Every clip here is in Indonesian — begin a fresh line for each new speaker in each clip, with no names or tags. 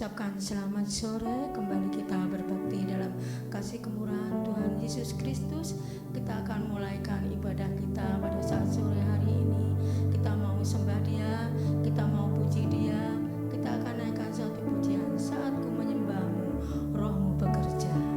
ucapkan selamat sore. Kembali kita berbakti dalam kasih kemurahan Tuhan Yesus Kristus. Kita akan mulaikan ibadah kita pada saat sore hari ini. Kita mau sembah Dia, kita mau puji Dia. Kita akan naikkan satu pujian. Saat ku menyembahmu, Rohmu bekerja.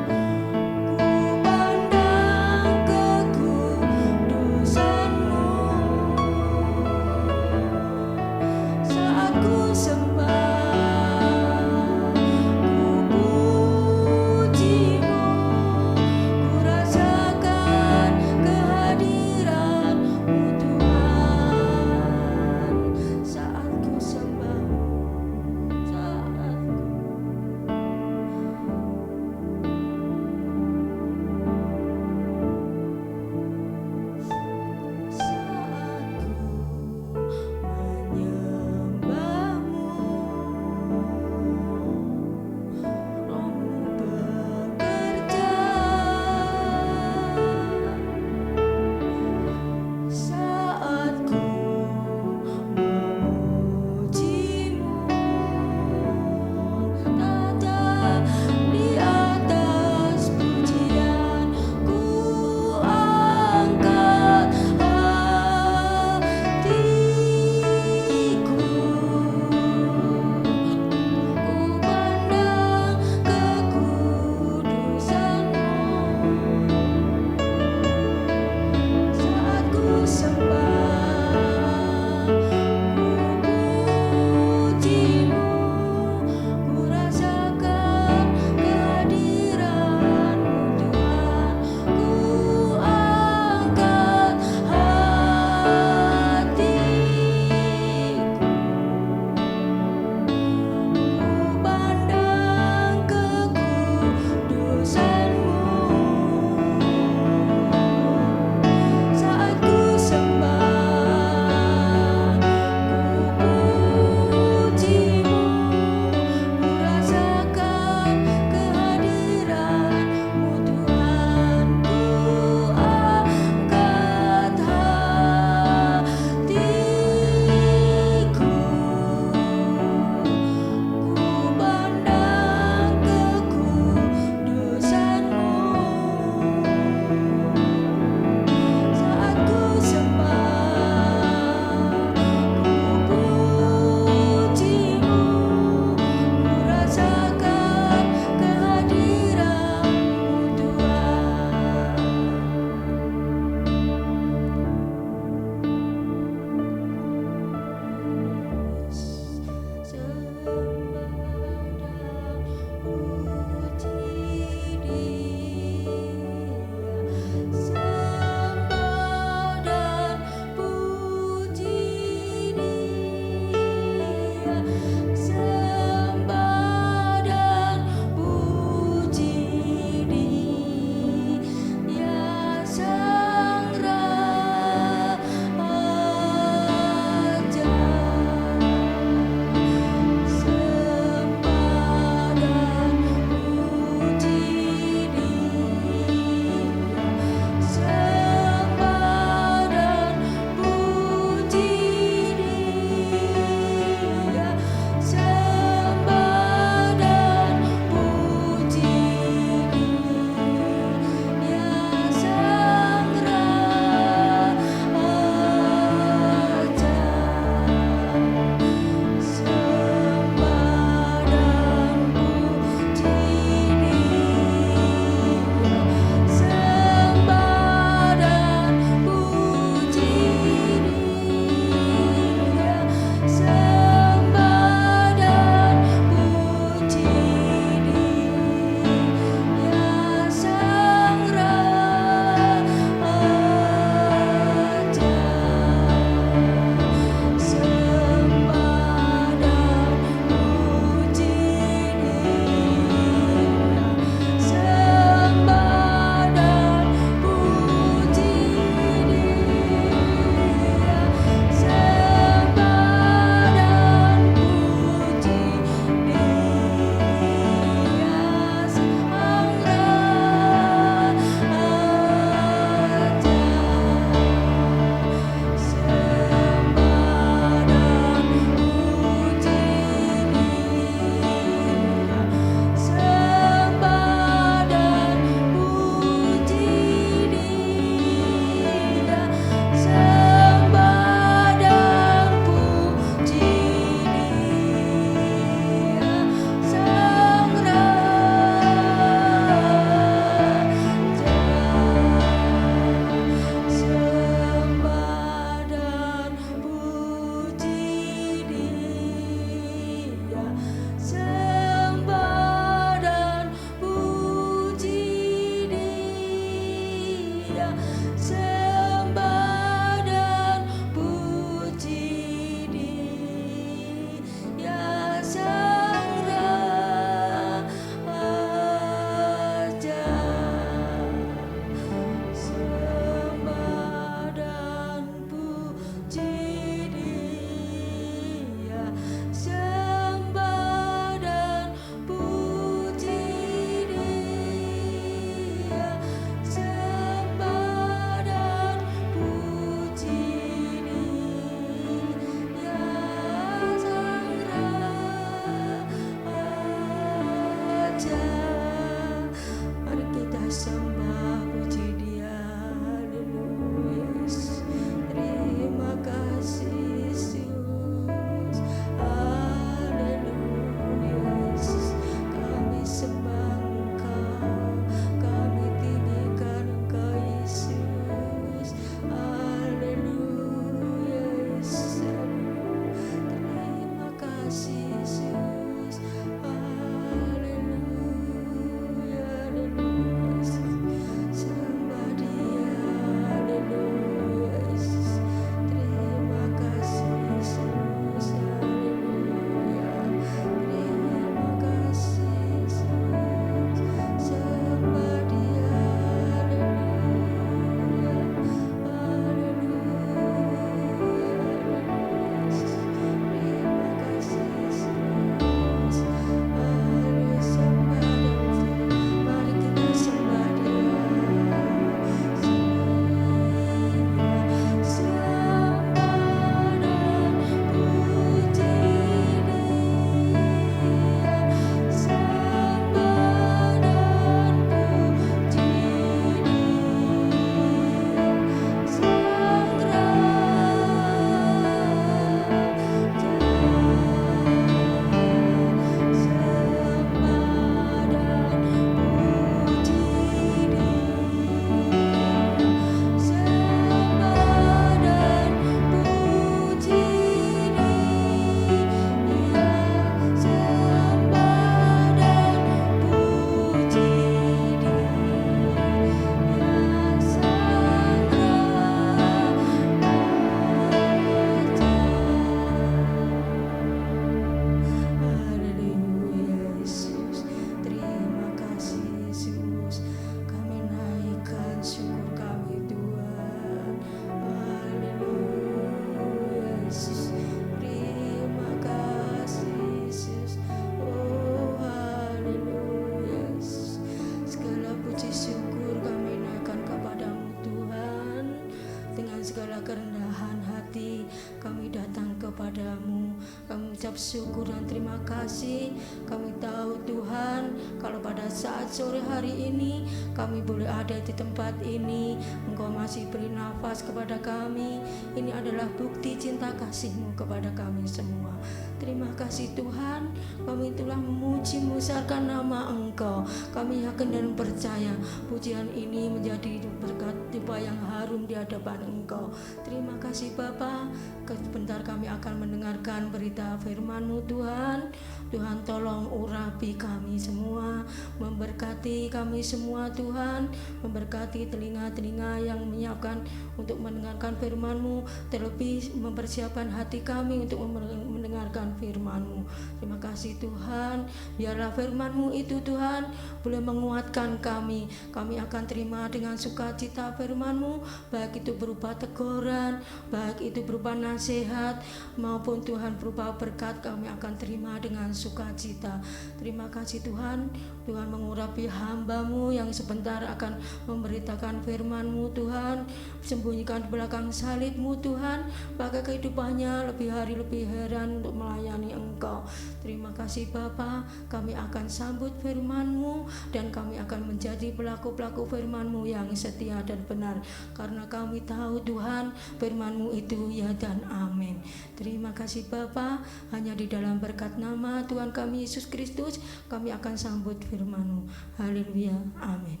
Syukur dan terima kasih. Kami tahu Tuhan, kalau pada saat sore hari ini kami boleh ada di tempat ini, Engkau masih beri nafas kepada kami. Ini adalah bukti cinta kasih-Mu kepada kami semua. Terima kasih Tuhan, kami telah memuji membesarkan nama Engkau. Kami yakin dan percaya pujian ini menjadi berkat tiba yang harum di hadapan Engkau. Terima kasih Bapa. Sebentar kami akan mendengarkan berita firman-Mu Tuhan. Tuhan tolong urapi kami semua, memberkati kami semua Tuhan, memberkati telinga-telinga yang menyiapkan untuk mendengarkan firman-Mu, terlebih mempersiapkan hati kami untuk mendengarkan firman-Mu. Terima kasih Tuhan, biarlah firman-Mu itu Tuhan boleh menguatkan kami. Kami akan terima dengan sukacita firman-Mu, baik itu berupa teguran, baik itu berupa nasihat, maupun Tuhan berupa berkat, kami akan terima dengan sukacita. Terima kasih Tuhan, Tuhan mengurapi hamba-Mu yang sebentar akan memberitakan firman-Mu Tuhan, sembunyikan di belakang salib-Mu Tuhan, pakai kehidupannya lebih hari lebih heran untuk melayani Engkau. Terima kasih Bapa, kami akan sambut firman-Mu dan kami akan menjadi pelaku-pelaku firman-Mu yang setia dan benar, karena kami tahu Tuhan firman-Mu itu ya dan amin. Terima kasih Bapa, hanya di dalam berkat nama Tuhan kami Yesus Kristus kami akan sambut firman-Mu. Haleluya, amin.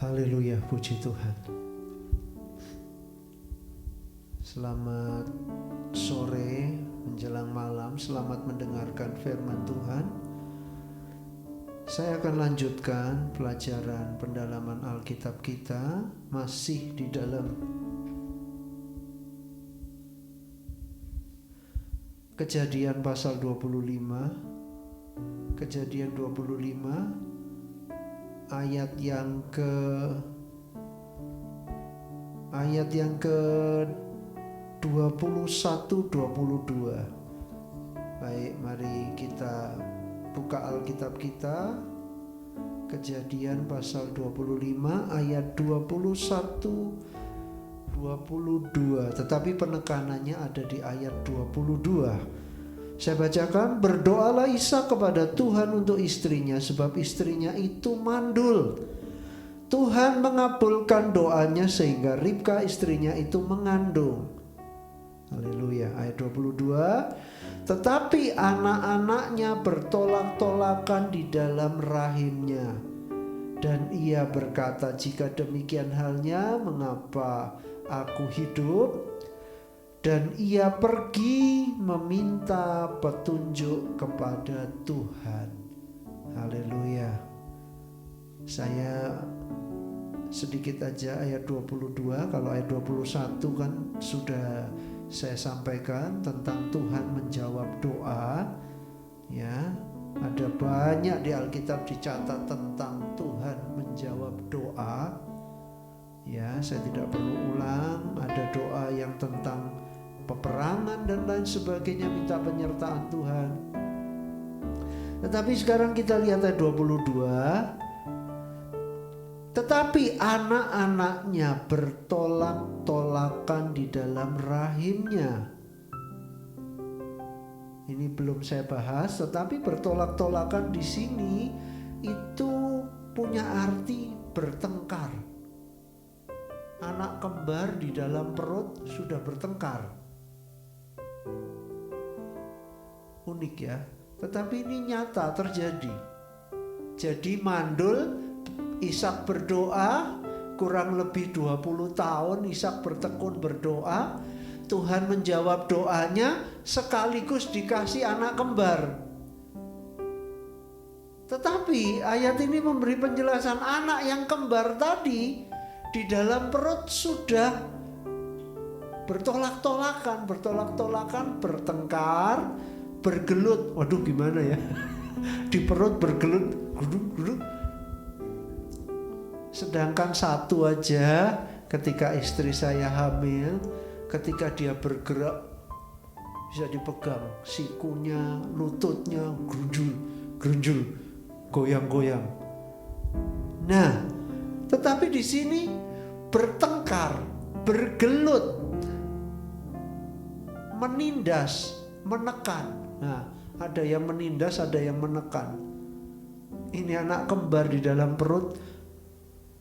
Haleluya, puji Tuhan. Selamat sore menjelang malam, selamat mendengarkan firman Tuhan. Saya akan lanjutkan pelajaran pendalaman Alkitab kita, masih di dalam Kejadian pasal 25. Kejadian 25 ayat yang ke 21-22. Baik, mari kita buka Alkitab kita. Kejadian pasal 25 ayat 21-22. Tetapi penekanannya ada di ayat 22. Saya bacakan, berdoalah Ishak kepada Tuhan untuk istrinya, sebab istrinya itu mandul. Tuhan mengabulkan doanya sehingga Ribka istrinya itu mengandung. Haleluya. Ayat 22. Tetapi anak-anaknya bertolak-tolakan di dalam rahimnya. Dan ia berkata, jika demikian halnya, mengapa aku hidup? Dan ia pergi meminta petunjuk kepada Tuhan. Haleluya. Saya sedikit aja ayat 22. Kalau ayat 21 kan sudah saya sampaikan tentang Tuhan menjawab doa. Ya, ada banyak di Alkitab dicatat tentang Tuhan menjawab doa. Ya, saya tidak perlu ulang. Ada doa yang tentang peperangan dan lain sebagainya, minta penyertaan Tuhan. Tetapi sekarang kita lihat ayat 22. Tetapi anak-anaknya bertolak-tolakan di dalam rahimnya. Ini belum saya bahas, tetapi bertolak-tolakan di sini itu punya arti bertengkar. Anak kembar di dalam perut sudah bertengkar. Unik ya, tetapi ini nyata terjadi. Jadi mandul, Ishak berdoa, kurang lebih 20 tahun Ishak bertekun berdoa. Tuhan menjawab doanya, sekaligus dikasih anak kembar. Tetapi ayat ini memberi penjelasan, anak yang kembar tadi di dalam perut sudah bertolak-tolakan, bertengkar, bergelut. Waduh, gimana ya? Di perut bergelut, guduk. Sedangkan satu aja, ketika istri saya hamil, ketika dia bergerak bisa dipegang sikunya, lututnya, gerunjul, goyang-goyang. Nah, tetapi di sini bertengkar, bergelut, menindas, menekan. Nah, ada yang menindas, ada yang menekan. Ini anak kembar di dalam perut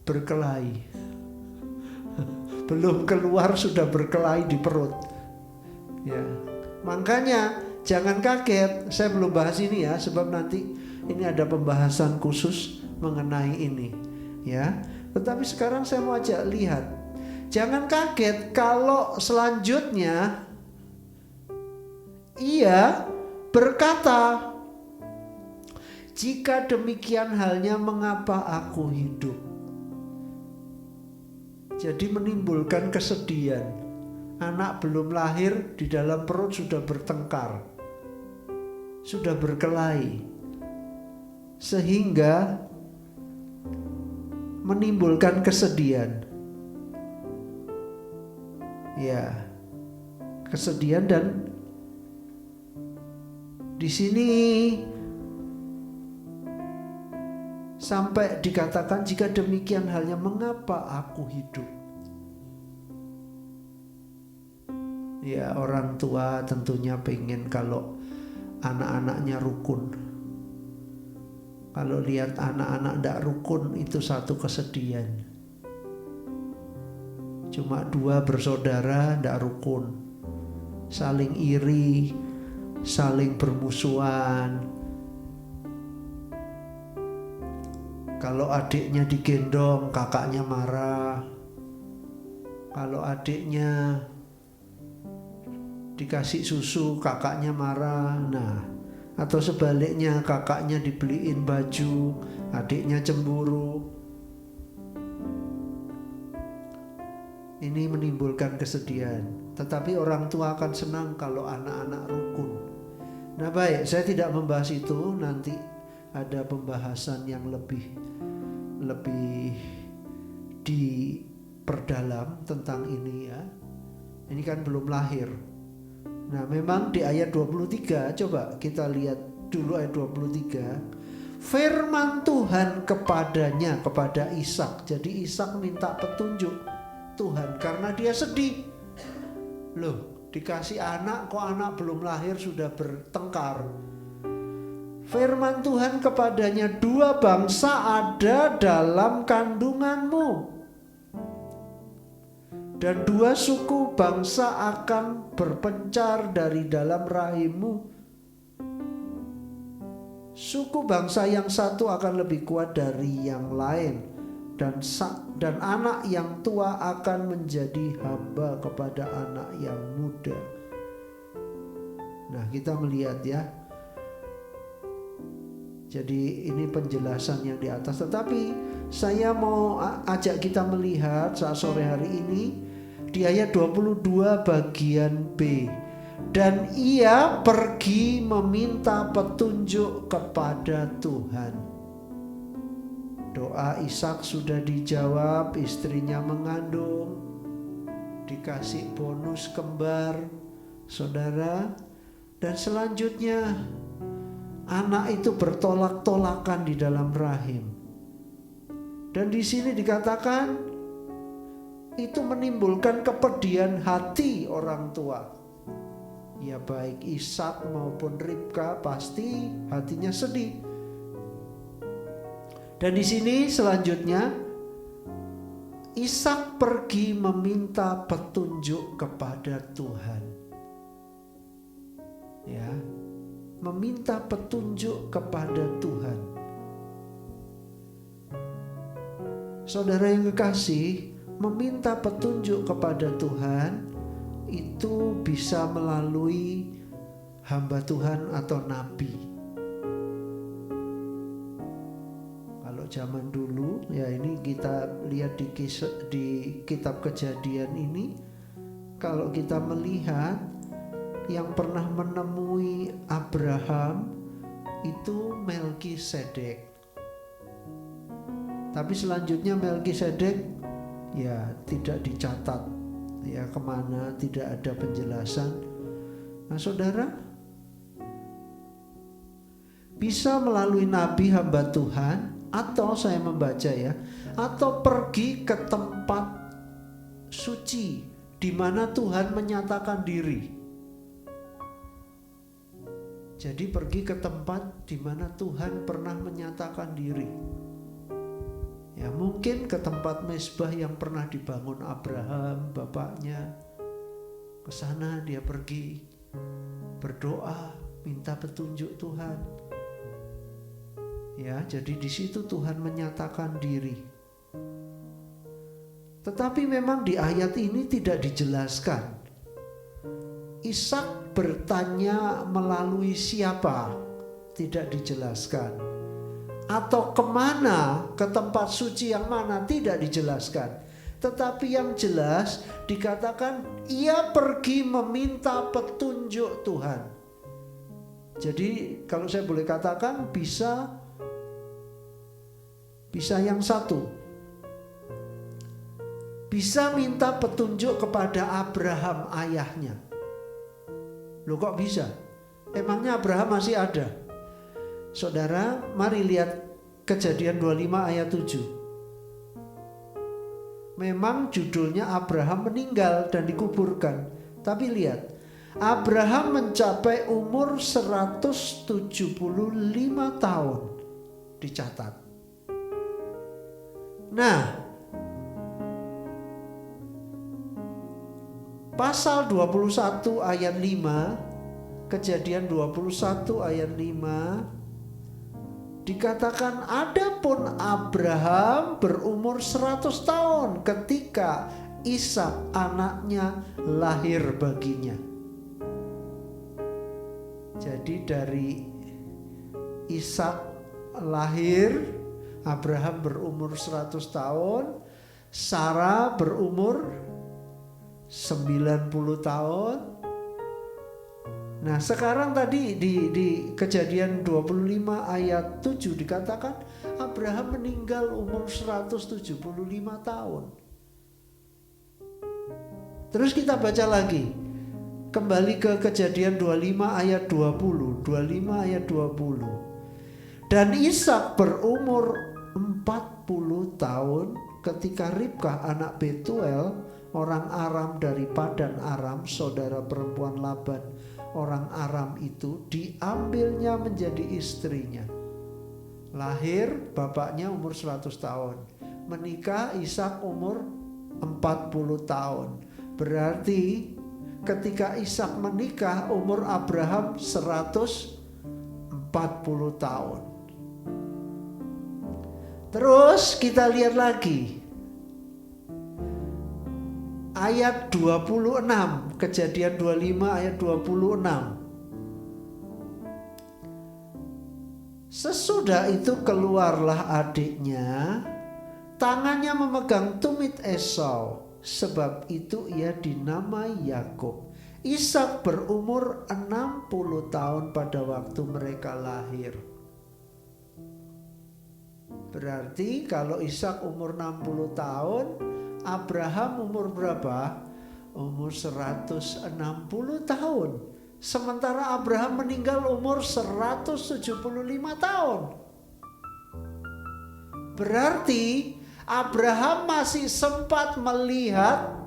berkelahi. Belum keluar sudah berkelahi di perut. Ya. Makanya jangan kaget, saya belum bahas ini ya, sebab nanti ini ada pembahasan khusus mengenai ini, ya. Tetapi sekarang saya mau ajak lihat. Jangan kaget kalau selanjutnya ia berkata, jika demikian halnya, mengapa aku hidup? Jadi menimbulkan kesedihan. Anak belum lahir di dalam perut sudah bertengkar, sudah berkelahi, sehingga menimbulkan kesedihan. Ya, kesedihan. Dan di sini sampai dikatakan, jika demikian halnya, mengapa aku hidup? Ya, orang tua tentunya pengen kalau anak-anaknya rukun. Kalau lihat anak-anak tidak rukun, itu satu kesedihan. Cuma 2 bersaudara tidak rukun, saling iri, saling bermusuhan. Kalau adiknya digendong, kakaknya marah. Kalau adiknya dikasih susu kakaknya marah. Nah, atau sebaliknya kakaknya dibeliin baju, adiknya cemburu. Ini menimbulkan kesedihan. Tetapi orang tua akan senang kalau anak-anak rukun. Nah baik, saya tidak membahas itu. Nanti ada pembahasan yang lebih diperdalam tentang ini ya. Ini kan belum lahir. Nah memang di ayat 23, coba kita lihat dulu ayat 23. Firman Tuhan kepadanya, kepada Ishak. Jadi Ishak minta petunjuk Tuhan karena dia sedih. Loh, dikasih anak kok anak belum lahir sudah bertengkar. Firman Tuhan kepadanya, 2 bangsa ada dalam kandunganmu, dan 2 suku bangsa akan berpencar dari dalam rahimmu. Suku bangsa yang satu akan lebih kuat dari yang lain, dan anak yang tua akan menjadi hamba kepada anak yang muda. Nah kita melihat ya, jadi ini penjelasan yang di atas. Tetapi saya mau ajak kita melihat saat sore hari ini di ayat 22 bagian B. Dan ia pergi meminta petunjuk kepada Tuhan. Doa Ishak sudah dijawab, istrinya mengandung, dikasih bonus kembar, saudara. Dan selanjutnya anak itu bertolak-tolakan di dalam rahim. Dan di sini dikatakan itu menimbulkan kepedihan hati orang tua. Ya baik Ishak maupun Ribka pasti hatinya sedih. Dan di sini selanjutnya Ishak pergi meminta petunjuk kepada Tuhan. Ya, meminta petunjuk kepada Tuhan. Saudara yang kekasih, meminta petunjuk kepada Tuhan itu bisa melalui hamba Tuhan atau nabi. Kalau zaman dulu ya, ini kita lihat di kitab Kejadian ini, kalau kita melihat yang pernah menemui Abraham itu Melkisedek. Tapi selanjutnya Melkisedek ya tidak dicatat, ya kemana tidak ada penjelasan. Nah saudara, bisa melalui nabi hamba Tuhan, atau saya membaca ya, atau pergi ke tempat suci di mana Tuhan menyatakan diri. Jadi pergi ke tempat di mana Tuhan pernah menyatakan diri. Ya mungkin ke tempat mezbah yang pernah dibangun Abraham bapaknya. Ke sana dia pergi berdoa, minta petunjuk Tuhan. Ya, jadi di situ Tuhan menyatakan diri. Tetapi memang di ayat ini tidak dijelaskan Ishak bertanya melalui siapa, tidak dijelaskan. Atau kemana, ke tempat suci yang mana, tidak dijelaskan. Tetapi yang jelas dikatakan ia pergi meminta petunjuk Tuhan. Jadi kalau saya boleh katakan bisa yang satu, bisa minta petunjuk kepada Abraham ayahnya. Loh kok bisa? Emangnya Abraham masih ada? Saudara, mari lihat Kejadian 25 ayat 7. Memang judulnya Abraham meninggal dan dikuburkan. Tapi lihat, Abraham mencapai umur 175 tahun. Dicatat. Nah, pasal 21 ayat 5, Kejadian 21 ayat 5 dikatakan, adapun Abraham berumur 100 tahun ketika Ishak anaknya lahir baginya. Jadi dari Ishak lahir, Abraham berumur 100 tahun, Sarah berumur 90 tahun. Nah sekarang tadi di Kejadian 25 ayat 7 dikatakan Abraham meninggal umur 175 tahun. Terus kita baca lagi, kembali ke Kejadian 25 ayat 20, 25 ayat 20. Dan Ishak berumur 40 tahun ketika Ribkah anak Betuel orang Aram dari Padan Aram, saudara perempuan Laban orang Aram itu, diambilnya menjadi istrinya. Lahir bapaknya umur 100 tahun, menikah Ishak umur 40 tahun. Berarti ketika Ishak menikah umur Abraham 140 tahun. Terus kita lihat lagi ayat 26, Kejadian 25 ayat 26. Sesudah itu keluarlah adiknya, tangannya memegang tumit Esau, sebab itu ia dinamai Yakub. Ishak berumur 60 tahun pada waktu mereka lahir. Berarti kalau Ishak umur 60 tahun, Abraham umur berapa? Umur 160 tahun. Sementara Abraham meninggal umur 175 tahun. Berarti Abraham masih sempat melihat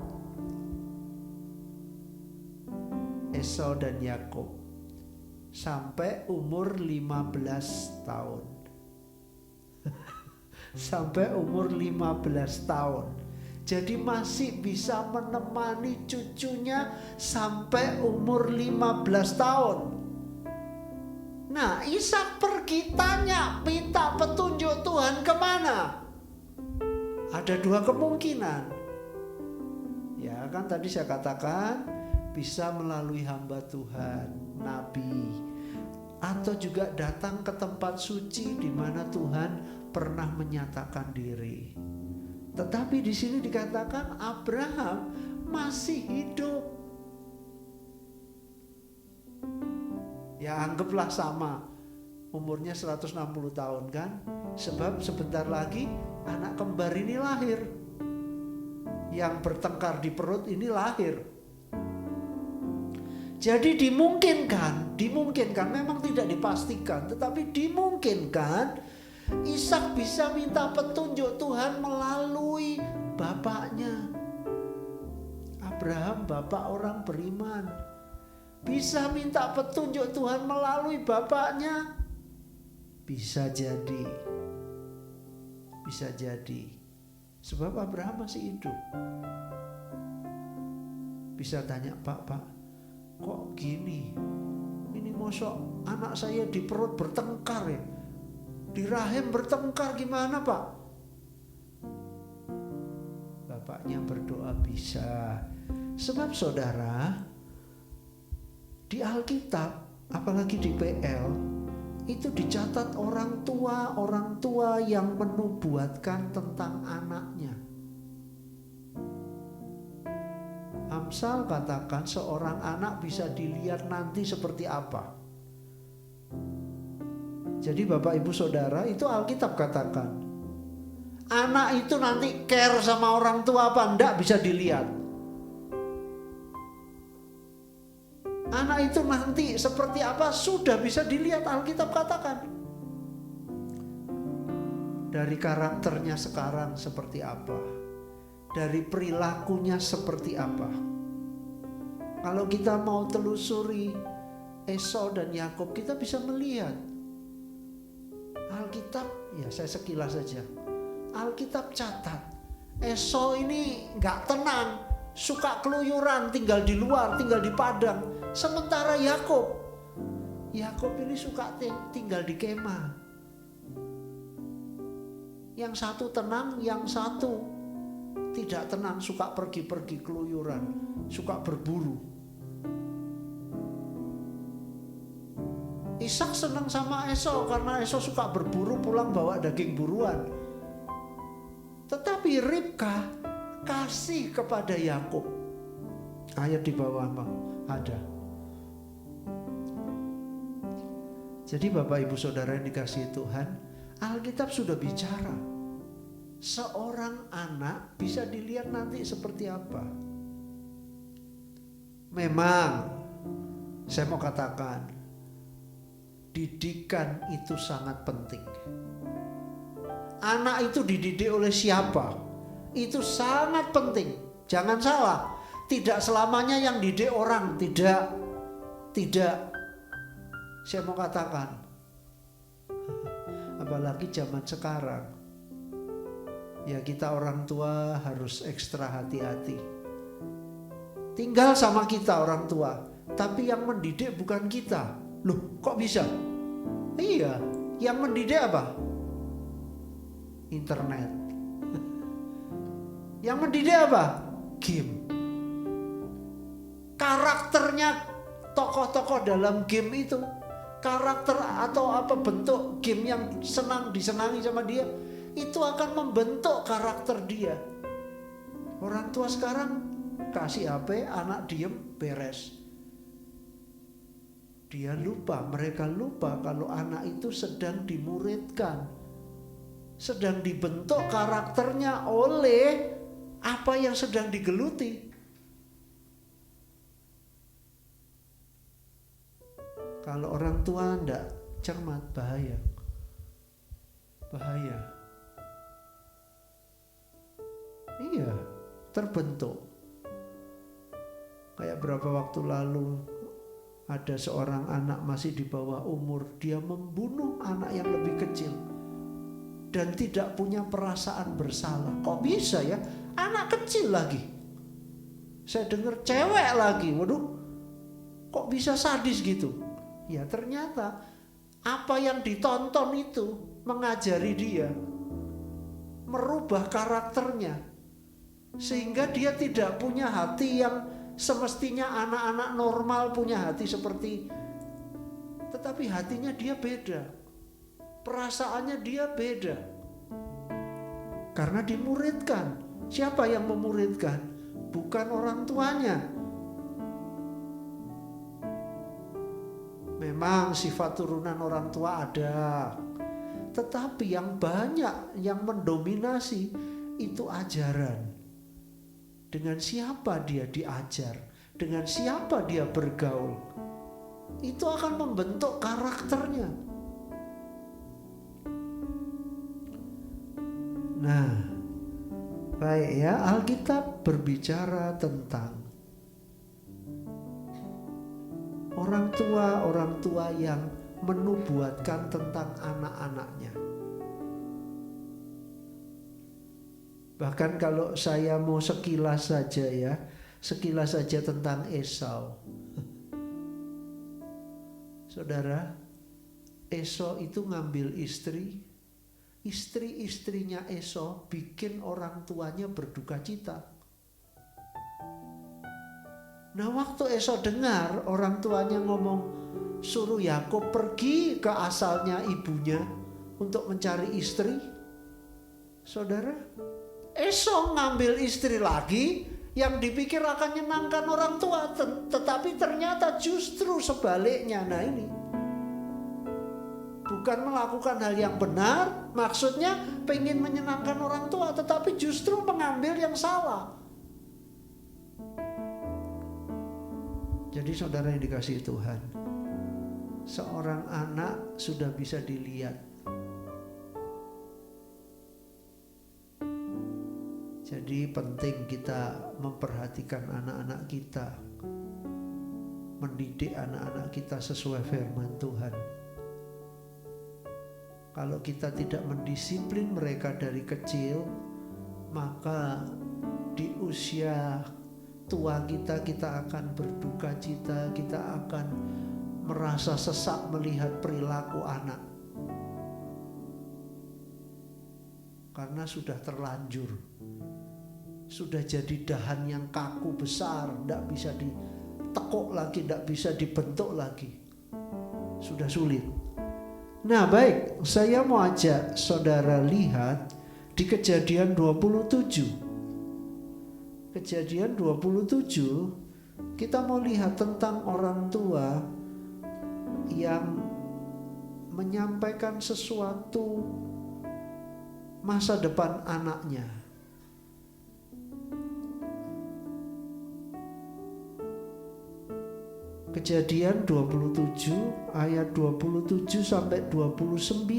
Esau dan Yakub sampai umur 15 tahun. Sampai umur 15 tahun. Jadi masih bisa menemani cucunya sampai umur 15 tahun. Nah, Ishak pergi tanya, minta petunjuk Tuhan kemana? Ada dua kemungkinan. Ya kan tadi saya katakan bisa melalui hamba Tuhan, nabi, atau juga datang ke tempat suci di mana Tuhan pernah menyatakan diri. Tetapi di sini dikatakan Abraham masih hidup. Ya anggaplah sama, umurnya 160 tahun kan? Sebab sebentar lagi anak kembar ini lahir. Yang bertengkar di perut ini lahir. Jadi dimungkinkan, memang tidak dipastikan, tetapi dimungkinkan Ishak bisa minta petunjuk Tuhan melalui bapaknya. Abraham bapak orang beriman, bisa minta petunjuk Tuhan melalui bapaknya. Bisa jadi. Sebab Abraham masih hidup. Bisa tanya, Pak, kok gini? Ini mosok anak saya di perut bertengkar ya? Di rahim bertengkar gimana, Pak? Bapaknya berdoa bisa. Sebab saudara, di Alkitab, apalagi di PL, itu dicatat orang tua yang menubuatkan tentang anaknya. Amsal katakan seorang anak bisa dilihat nanti seperti apa. Jadi Bapak Ibu Saudara, itu Alkitab katakan anak itu nanti care sama orang tua apa enggak bisa dilihat. Anak itu nanti seperti apa sudah bisa dilihat, Alkitab katakan. Dari karakternya sekarang seperti apa, dari perilakunya seperti apa. Kalau kita mau telusuri Esau dan Yakub, kita bisa melihat. Alkitab, ya saya sekilas saja. Alkitab catat, Esau ini gak tenang, suka keluyuran, tinggal di luar, tinggal di padang. Sementara Yakub ini suka tinggal di kemah. Yang satu tenang, yang satu tidak tenang, suka pergi-pergi keluyuran, suka berburu. Ishak senang sama Esau karena Esau suka berburu, pulang bawa daging buruan. Tetapi Ribka kasih kepada Yakub. Ayat di bawah ada. Jadi Bapak Ibu Saudara yang dikasihi Tuhan, Alkitab sudah bicara. Seorang anak bisa dilihat nanti seperti apa. Memang saya mau katakan, didikan itu sangat penting. Anak itu dididik oleh siapa? Itu sangat penting. Jangan salah, tidak selamanya yang didik orang, tidak. Saya mau katakan, apalagi zaman sekarang, ya kita orang tua harus ekstra hati-hati. Tinggal sama kita orang tua, tapi yang mendidik bukan kita. Loh, kok bisa? Iya, yang mendidik apa? Internet. Yang mendidik apa? Game. Karakternya tokoh-tokoh dalam game itu, karakter atau apa bentuk game yang disenangi sama dia, itu akan membentuk karakter dia. Orang tua sekarang kasih HP, anak diem, beres. Mereka lupa kalau anak itu sedang dimuridkan, sedang dibentuk karakternya oleh apa yang sedang digeluti. Kalau orang tua tidak cermat, bahaya. Iya, terbentuk. Kayak berapa waktu lalu ada seorang anak masih di bawah umur, dia membunuh anak yang lebih kecil dan tidak punya perasaan bersalah. Kok bisa ya? Anak kecil lagi. Saya dengar cewek lagi. Waduh, kok bisa sadis gitu? Ya ternyata apa yang ditonton itu mengajari dia, merubah karakternya, sehingga dia tidak punya hati yang semestinya anak-anak normal punya hati seperti, tetapi hatinya dia beda, perasaannya dia beda, karena dimuridkan. Siapa yang memuridkan? Bukan orang tuanya. Memang sifat turunan orang tua ada, tetapi yang banyak yang mendominasi itu ajaran. Dengan siapa dia diajar, dengan siapa dia bergaul, itu akan membentuk karakternya. Nah, baik ya, Alkitab berbicara tentang orang tua yang menubuatkan tentang anak-anaknya. Bahkan kalau saya mau sekilas saja tentang Esau. Saudara, Esau itu ngambil istri-istrinya Esau bikin orang tuanya berduka cita. Nah, waktu Esau dengar orang tuanya ngomong suruh Yakub pergi ke asalnya ibunya untuk mencari istri, saudara, Esau ngambil istri lagi yang dipikir akan menyenangkan orang tua, tetapi ternyata justru sebaliknya. Nah ini bukan melakukan hal yang benar, maksudnya pengen menyenangkan orang tua, tetapi justru mengambil yang salah. Jadi saudara yang dikasihi Tuhan, seorang anak sudah bisa dilihat. Jadi penting kita memperhatikan anak-anak kita, mendidik anak-anak kita sesuai firman Tuhan. Kalau kita tidak mendisiplin mereka dari kecil, maka di usia tua kita akan berduka cita, kita akan merasa sesak melihat perilaku anak. Karena sudah terlanjur, sudah jadi dahan yang kaku besar, tidak bisa ditekuk lagi, tidak bisa dibentuk lagi. sudah sulit. Nah baik, saya mau ajak saudara lihat di Kejadian 27. Kejadian 27, kita mau lihat tentang orang tua yang menyampaikan sesuatu masa depan anaknya. Kejadian 27 ayat 27 sampai 29.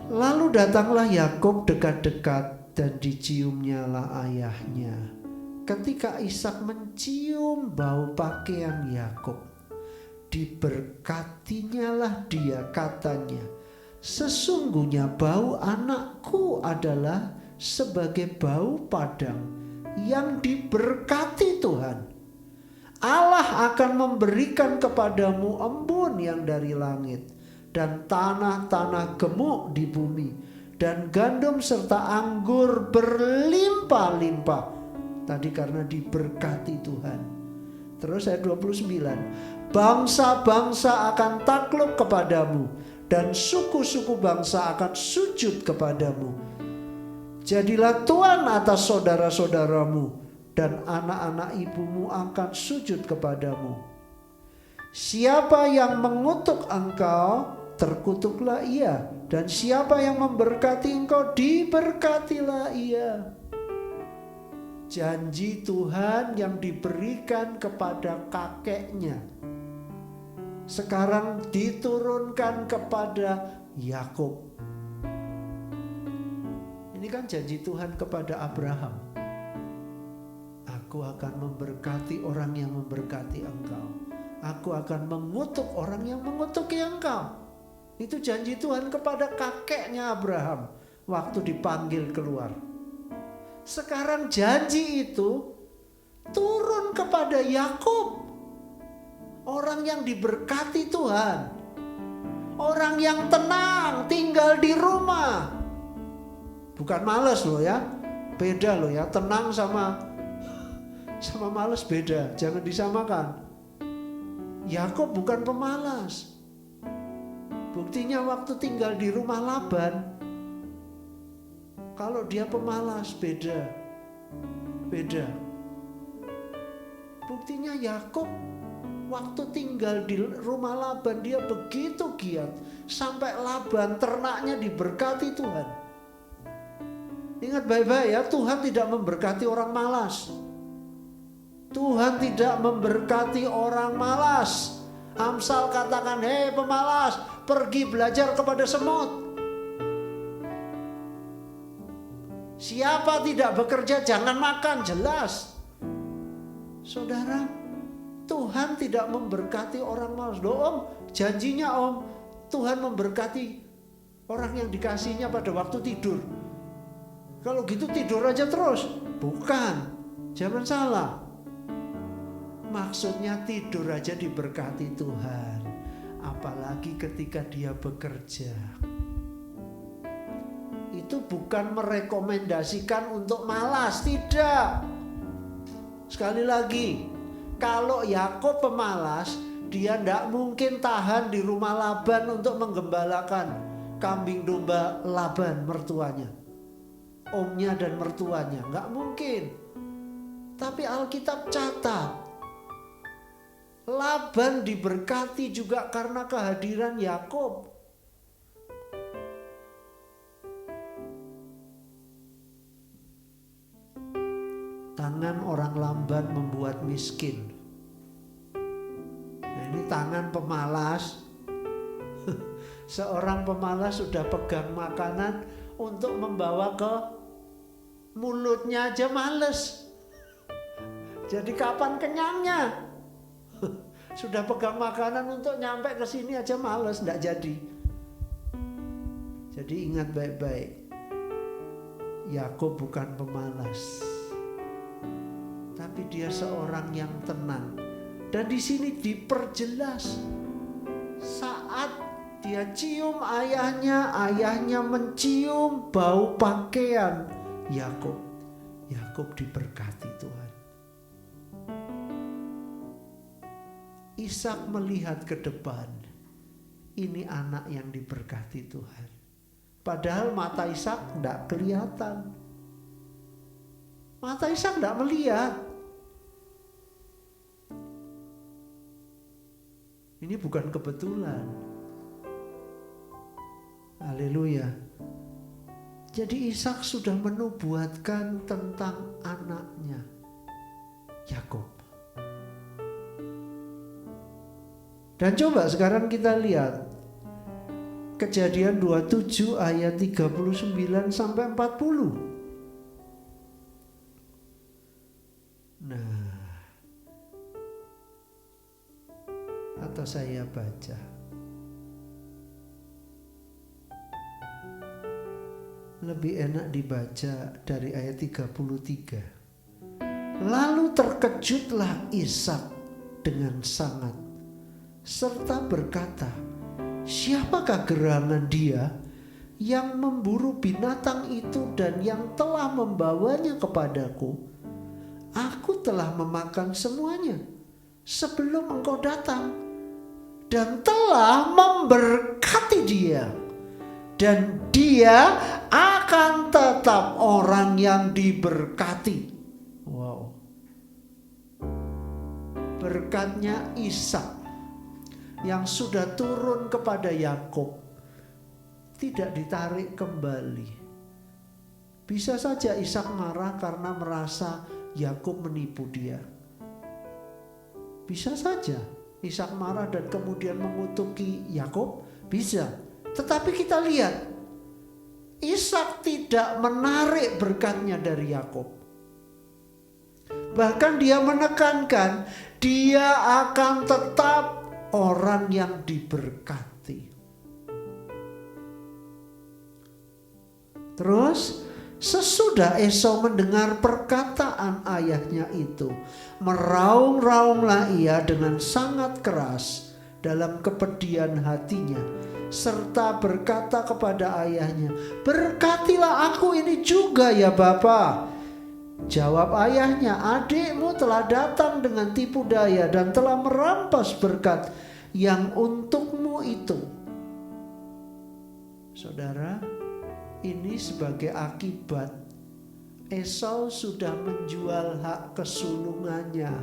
Lalu datanglah Yakub dekat-dekat dan diciumnyalah ayahnya. Ketika Ishak mencium bau pakaian Yakub, diberkatinyalah dia, katanya, sesungguhnya bau anakku adalah sebagai bau padang yang diberkati Tuhan. Allah akan memberikan kepadamu embun yang dari langit dan tanah-tanah gemuk di bumi dan gandum serta anggur berlimpah-limpah. Tadi karena diberkati Tuhan. Terus ayat 29. Bangsa-bangsa akan takluk kepadamu dan suku-suku bangsa akan sujud kepadamu. Jadilah tuan atas saudara-saudaramu dan anak-anak ibumu akan sujud kepadamu. Siapa yang mengutuk engkau, terkutuklah ia, dan siapa yang memberkati engkau, diberkatilah ia. Janji Tuhan yang diberikan kepada kakeknya sekarang diturunkan kepada Yakub. Ini kan janji Tuhan kepada Abraham. Aku akan memberkati orang yang memberkati engkau. Aku akan mengutuk orang yang mengutuki engkau. Itu janji Tuhan kepada kakeknya Abraham waktu dipanggil keluar. Sekarang janji itu turun kepada Yakub. Orang yang diberkati Tuhan. Orang yang tenang tinggal di rumah. Bukan malas loh ya. Beda loh ya, tenang sama malas beda, jangan disamakan. Yakub bukan pemalas. Buktinya waktu tinggal di rumah Laban, kalau dia pemalas beda. Buktinya Yakub waktu tinggal di rumah Laban dia begitu giat sampai Laban ternaknya diberkati Tuhan. Ingat baik-baik ya, Tuhan tidak memberkati orang malas. Tuhan tidak memberkati orang malas. Amsal katakan, hei pemalas, pergi belajar kepada semut. Siapa tidak bekerja jangan makan, jelas. Saudara, Tuhan tidak memberkati orang malas. Loh om, janjinya om, Tuhan memberkati orang yang dikasihnya pada waktu tidur. Kalau gitu tidur aja terus. Bukan, jangan salah. Maksudnya tidur aja diberkati Tuhan, apalagi ketika dia bekerja. Itu bukan merekomendasikan untuk malas, tidak. Sekali lagi, kalau Yakub pemalas, dia tidak mungkin tahan di rumah Laban untuk menggembalakan kambing domba Laban mertuanya, omnya dan mertuanya, nggak mungkin. Tapi Alkitab catat, Laban diberkati juga karena kehadiran Yakub. Tangan orang lamban membuat miskin. Nah, ini tangan pemalas. Seorang pemalas sudah pegang makanan untuk membawa ke mulutnya aja males. Jadi kapan kenyangnya? Sudah pegang makanan untuk nyampe ke sini aja males, enggak jadi. Jadi ingat baik-baik. Yakub bukan pemalas. Tapi dia seorang yang tenang. Dan di sini diperjelas saat dia cium ayahnya, ayahnya mencium bau pakaian Yakub. Yakub diberkati Tuhan. Ishak melihat ke depan. Ini anak yang diberkati Tuhan. Padahal mata Ishak tidak kelihatan. Mata Ishak tidak melihat. Ini bukan kebetulan. Haleluya. Jadi Ishak sudah menubuatkan tentang anaknya, Yakub. Dan coba sekarang kita lihat Kejadian 27 ayat 39 sampai 40. Nah, atau saya baca. Lebih enak dibaca dari ayat 33. Lalu terkejutlah Ishak dengan sangat, serta berkata, siapakah gerangan dia yang memburu binatang itu dan yang telah membawanya kepadaku? Aku telah memakan semuanya sebelum engkau datang dan telah memberkati dia. Dan dia akan tetap orang yang diberkati. Wow. Berkatnya Ishak yang sudah turun kepada Yakub tidak ditarik kembali. Bisa saja Ishak marah karena merasa Yakub menipu dia. Bisa saja Ishak marah dan kemudian mengutuki Yakub. Bisa. Tetapi kita lihat, Ishak tidak menarik berkatnya dari Yakub. Bahkan dia menekankan dia akan tetap orang yang diberkati. Terus sesudah Esau mendengar perkataan ayahnya itu, meraung-raunglah ia dengan sangat keras dalam kepedihan hatinya, serta berkata kepada ayahnya, berkatilah aku ini juga ya Bapa. Jawab ayahnya, adikmu telah datang dengan tipu daya dan telah merampas berkat yang untukmu itu. Saudara, ini sebagai akibat Esau sudah menjual hak kesulungannya.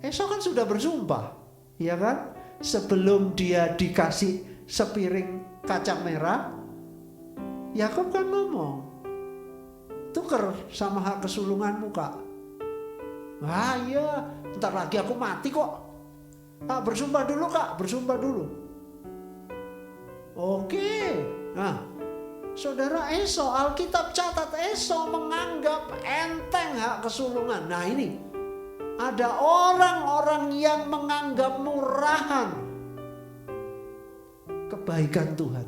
Esau kan sudah bersumpah, ya kan? Sebelum dia dikasih sepiring kacang merah, Yakub kan ngomong, tuker sama hak kesulunganmu kak. Wah iya, ntar lagi aku mati kok. Kak bersumpah dulu kak, bersumpah dulu. Oke. Nah, saudara, Esau, Alkitab catat Esau menganggap enteng hak kesulungan. Nah ini, ada orang-orang yang menganggap murahan kebaikan Tuhan.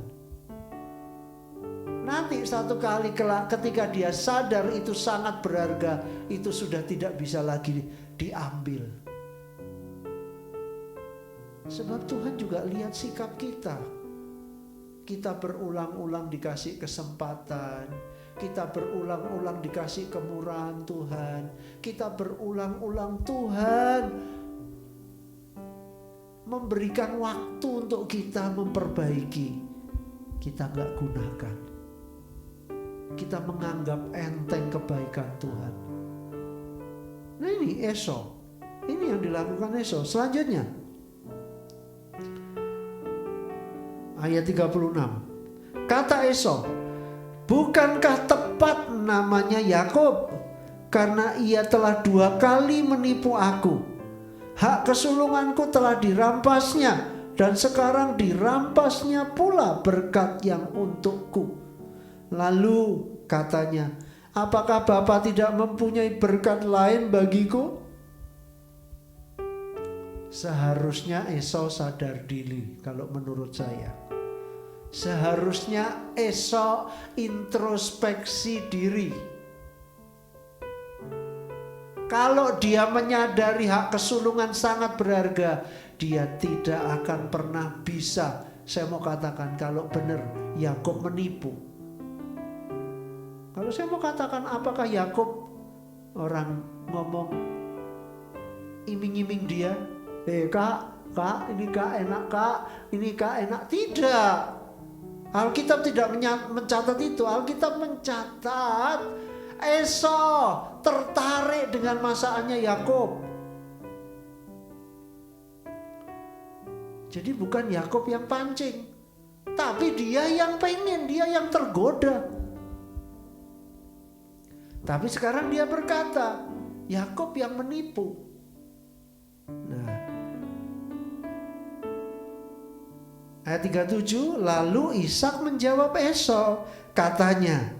Nanti satu kali ketika dia sadar itu sangat berharga, itu sudah tidak bisa lagi diambil. Sebab Tuhan juga lihat sikap kita. Kita berulang-ulang dikasih kesempatan, kita berulang-ulang dikasih kemurahan Tuhan, kita berulang-ulang Tuhan memberikan waktu untuk kita memperbaiki, kita gak gunakan. Kita menganggap enteng kebaikan Tuhan. Nah ini Esau, ini yang dilakukan Esau. Selanjutnya ayat 36. Kata Esau, bukankah tepat namanya Yakub? Karena ia telah 2 kali menipu aku. Hak kesulunganku telah dirampasnya, dan sekarang dirampasnya pula berkat yang untukku. Lalu katanya, apakah Bapa tidak mempunyai berkat lain bagiku? Seharusnya Esau sadar diri kalau menurut saya. Seharusnya Esau introspeksi diri. Kalau dia menyadari hak kesulungan sangat berharga, dia tidak akan pernah bisa, saya mau katakan kalau benar Yakub menipu. Kalau saya mau katakan apakah Yakub, orang ngomong iming-iming dia. Kak, ini kak enak kak, ini kak enak. Tidak. Alkitab tidak mencatat itu. Alkitab mencatat Esau tertarik dengan masakannya Yakub. Jadi bukan Yakub yang pancing, tapi dia yang pengen, dia yang tergoda. Tapi sekarang dia berkata, Yakub yang menipu. Nah, ayat 37, lalu Ishak menjawab Esau, katanya,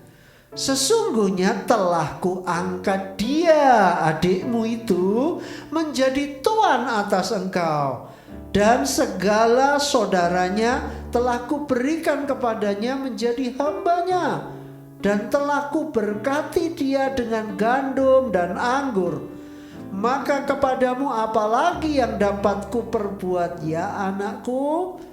sesungguhnya telah kuangkat dia, adikmu itu, menjadi tuan atas engkau. Dan segala saudaranya telah kuberikan kepadanya menjadi hambanya. Dan telah kuberkati dia dengan gandum dan anggur. Maka kepadamu apalagi yang dapat kuperbuat ya anakku?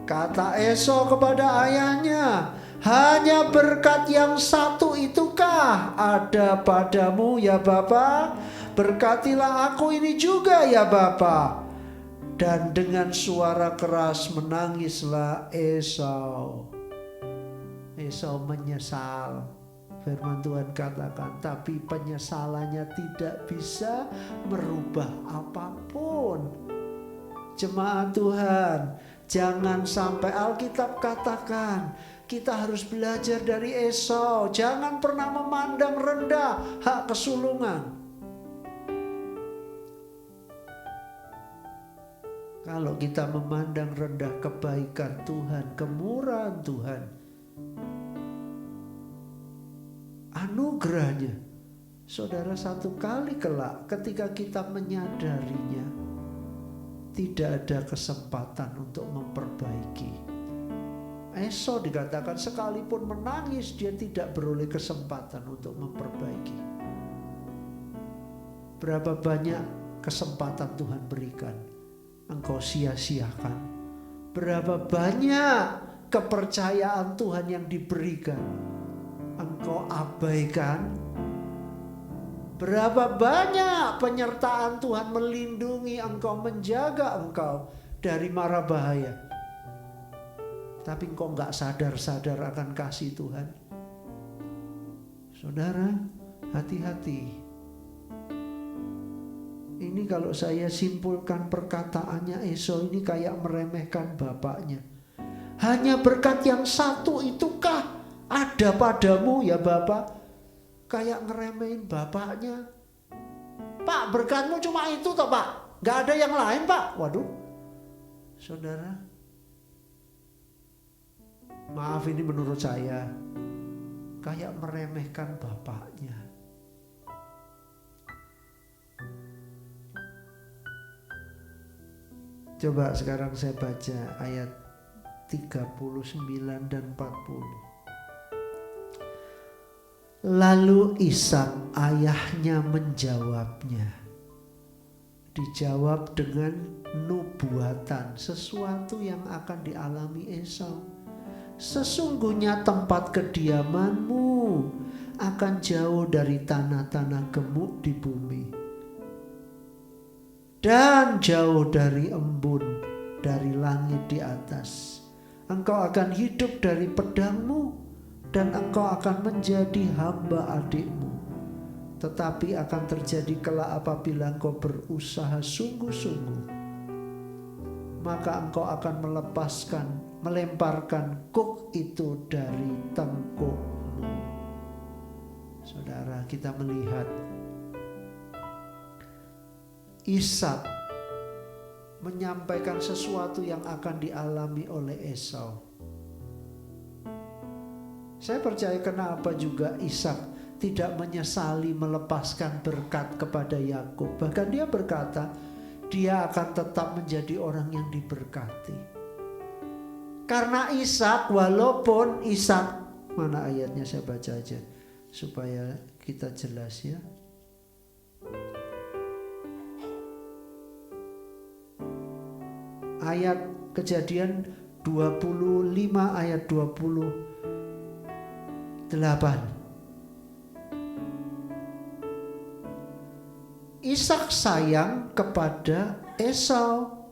Kata Esau kepada ayahnya, hanya berkat yang satu itukah ada padamu ya Bapa? Berkatilah aku ini juga ya Bapa. Dan dengan suara keras menangislah Esau. Esau menyesal. Firman Tuhan katakan, tapi penyesalannya tidak bisa merubah apapun. Jemaat Tuhan, jangan sampai Alkitab katakan kita harus belajar dari Esau. Jangan pernah memandang rendah hak kesulungan. Kalau kita memandang rendah kebaikan Tuhan, kemurahan Tuhan, anugerahnya, saudara, satu kali kelak ketika kita menyadarinya, tidak ada kesempatan untuk memperbaiki. Esau dikatakan sekalipun menangis, dia tidak beroleh kesempatan untuk memperbaiki. Berapa banyak kesempatan Tuhan berikan, engkau sia-siakan. Berapa banyak kepercayaan Tuhan yang diberikan, engkau abaikan. Berapa banyak penyertaan Tuhan melindungi engkau, menjaga engkau dari mara bahaya, tapi engkau gak sadar-sadar akan kasih Tuhan. Saudara, hati-hati. Ini kalau saya simpulkan perkataannya Esau ini kayak meremehkan bapaknya. Hanya berkat yang satu itukah ada padamu ya Bapak? Kayak ngeremehin bapaknya. Pak, berkatmu cuma itu toh Pak, gak ada yang lain Pak. Waduh, saudara, maaf ini menurut saya kayak meremehkan bapaknya. Coba sekarang saya baca ayat 39 dan 40. Lalu Ishak ayahnya menjawabnya. Dijawab dengan nubuatan, sesuatu yang akan dialami Esau. Sesungguhnya tempat kediamanmu akan jauh dari tanah-tanah gemuk di bumi, dan jauh dari embun, dari langit di atas. Engkau akan hidup dari pedangmu, dan engkau akan menjadi hamba adikmu. Tetapi akan terjadi kelak apabila engkau berusaha sungguh-sungguh, maka engkau akan melemparkan kuk itu dari tengkukmu. Saudara, kita melihat Ishak menyampaikan sesuatu yang akan dialami oleh Esau. Saya percaya kenapa juga Ishak tidak menyesali melepaskan berkat kepada Yakub. Bahkan dia berkata, dia akan tetap menjadi orang yang diberkati. Karena Ishak, walaupun Ishak, mana ayatnya saya baca aja supaya kita jelas ya. Ayat Kejadian 25 ayat 28. Ishak sayang kepada Esau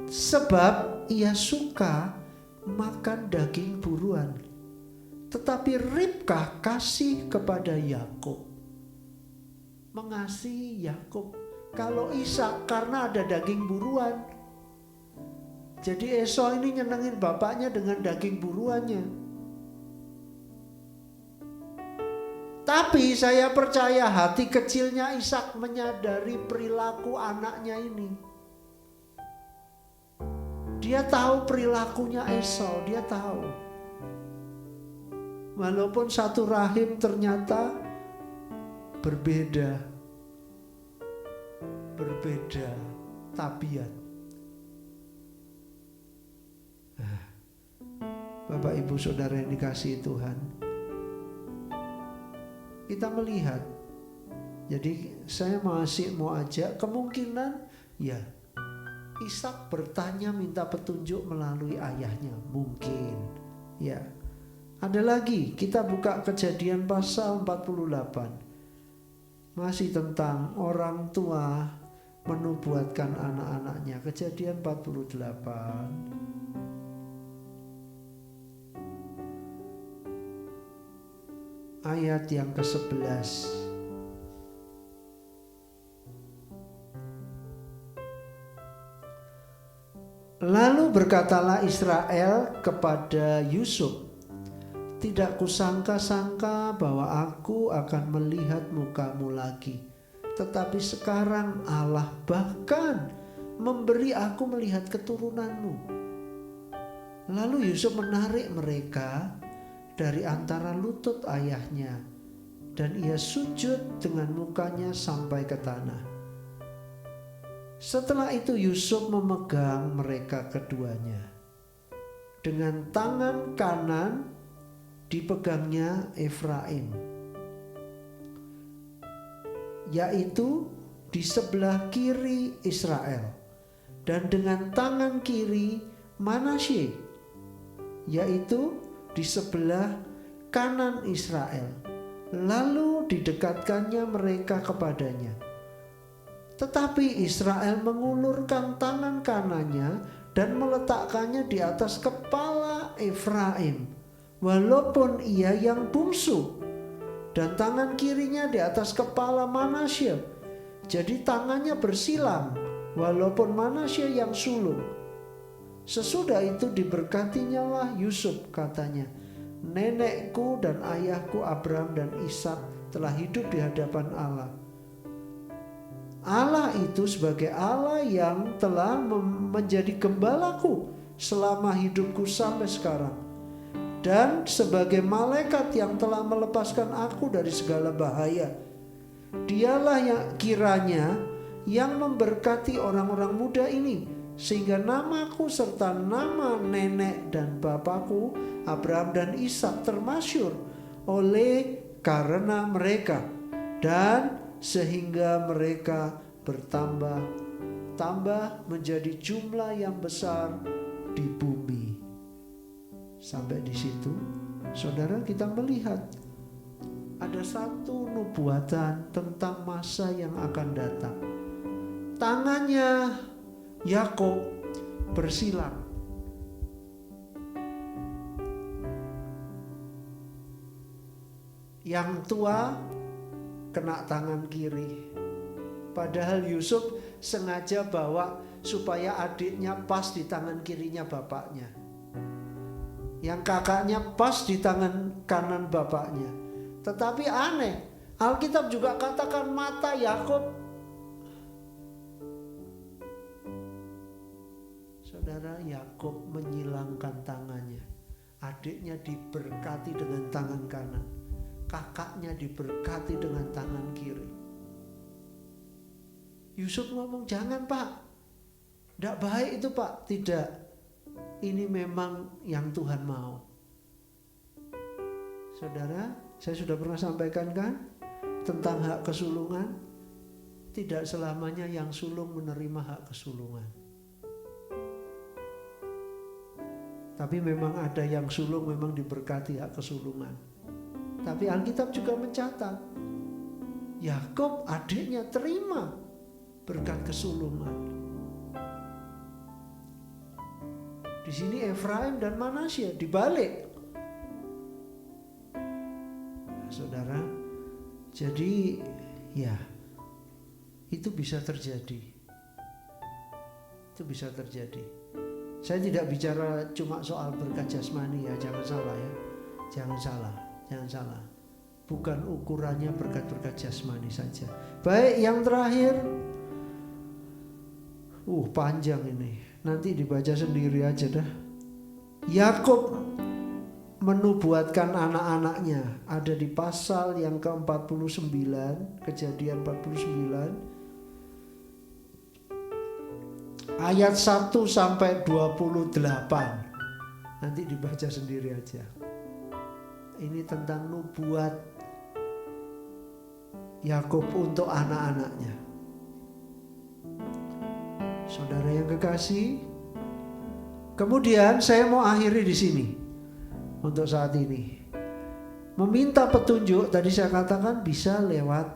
sebab ia suka makan daging buruan. Tetapi Ribkah kasih kepada Yakub, mengasihi Yakub. Kalau Ishak karena ada daging buruan. Jadi Esau ini nyenengin bapaknya dengan daging buruannya. Tapi saya percaya hati kecilnya Ishak menyadari perilaku anaknya ini. Dia tahu perilakunya Esau, dia tahu. Walaupun satu rahim ternyata berbeda tabiat. Bapak Ibu Saudara yang dikasihi Tuhan, kita melihat. Jadi saya masih mau ajak kemungkinan ya Ishak bertanya minta petunjuk melalui ayahnya, mungkin ya. Ada lagi, kita buka Kejadian pasal 48. Masih tentang orang tua menubuatkan anak-anaknya. Kejadian 48 ayat yang ke-11. Lalu berkatalah Israel kepada Yusuf, tidak kusangka-sangka bahwa aku akan melihat mukamu lagi. Tetapi sekarang Allah bahkan memberi aku melihat keturunanmu. Lalu Yusuf menarik mereka dari antara lutut ayahnya, dan ia sujud dengan mukanya sampai ke tanah. Setelah itu Yusuf memegang mereka keduanya. Dengan tangan kanan dipegangnya Efraim, yaitu di sebelah kiri Israel, dan dengan tangan kiri Manasye, yaitu di sebelah kanan Israel. Lalu didekatkannya mereka kepadanya. Tetapi Israel mengulurkan tangan kanannya dan meletakkannya di atas kepala Efraim, walaupun ia yang bungsu, dan tangan kirinya di atas kepala Manasye. Jadi tangannya bersilang, walaupun Manasye yang sulung. Sesudah itu diberkatinya lah Yusuf, katanya, nenekku dan ayahku Abraham dan Ishak telah hidup di hadapan Allah. Allah itu sebagai Allah yang telah menjadi gembalaku selama hidupku sampai sekarang, dan sebagai malaikat yang telah melepaskan aku dari segala bahaya. Dialah yang kiranya yang memberkati orang-orang muda ini, sehingga namaku serta nama nenek dan bapakku Abraham dan Ishak termasyhur oleh karena mereka, dan sehingga mereka bertambah menjadi jumlah yang besar di bumi. Sampai di situ, saudara, kita melihat ada satu nubuatan tentang masa yang akan datang. Tangannya Yakub bersilang. Yang tua kena tangan kiri. Padahal Yusuf sengaja bawa supaya adiknya pas di tangan kirinya bapaknya, yang kakaknya pas di tangan kanan bapaknya. Tetapi aneh, Alkitab juga katakan mata Yakub. Saudara, Yakub menyilangkan tangannya. Adiknya diberkati dengan tangan kanan, kakaknya diberkati dengan tangan kiri. Yusuf ngomong, jangan pak, tidak baik itu pak. Tidak, ini memang yang Tuhan mau. Saudara, saya sudah pernah sampaikan kan tentang hak kesulungan. Tidak selamanya yang sulung menerima hak kesulungan. Tapi memang ada yang sulung memang diberkati hak kesulungan. Tapi Alkitab juga mencatat Yakub adiknya terima berkat kesulungan. Di sini Efraim dan Manasye dibalik. Saudara, jadi ya itu bisa terjadi. Itu bisa terjadi. Saya tidak bicara cuma soal berkat jasmani ya, jangan salah ya. Jangan salah. Bukan ukurannya berkat-berkat jasmani saja. Baik, yang terakhir. Panjang ini. Nanti dibaca sendiri aja dah. Yakub menubuatkan anak-anaknya. Ada di pasal yang ke-49, Kejadian 49. Ayat 1 sampai 28. Nanti dibaca sendiri aja. Ini tentang nubuat Yakub untuk anak-anaknya. Saudara yang kekasih, kemudian saya mau akhiri di sini untuk saat ini. Meminta petunjuk tadi saya katakan bisa lewat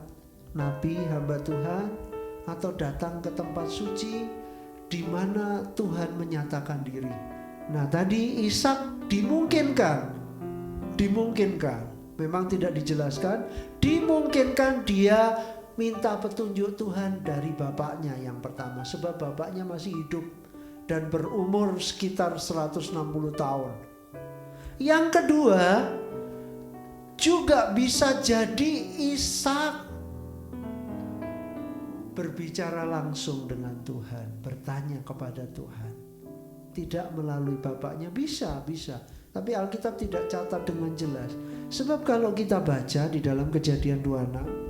nabi, hamba Tuhan, atau datang ke tempat suci di mana Tuhan menyatakan diri. Nah, tadi Ishak dimungkinkan, memang tidak dijelaskan, dimungkinkan dia minta petunjuk Tuhan dari bapaknya yang pertama, sebab bapaknya masih hidup dan berumur sekitar 160 tahun. Yang kedua, juga bisa jadi Ishak berbicara langsung dengan Tuhan, bertanya kepada Tuhan. Tidak melalui bapaknya, bisa. Tapi Alkitab tidak catat dengan jelas. Sebab kalau kita baca di dalam Kejadian 26,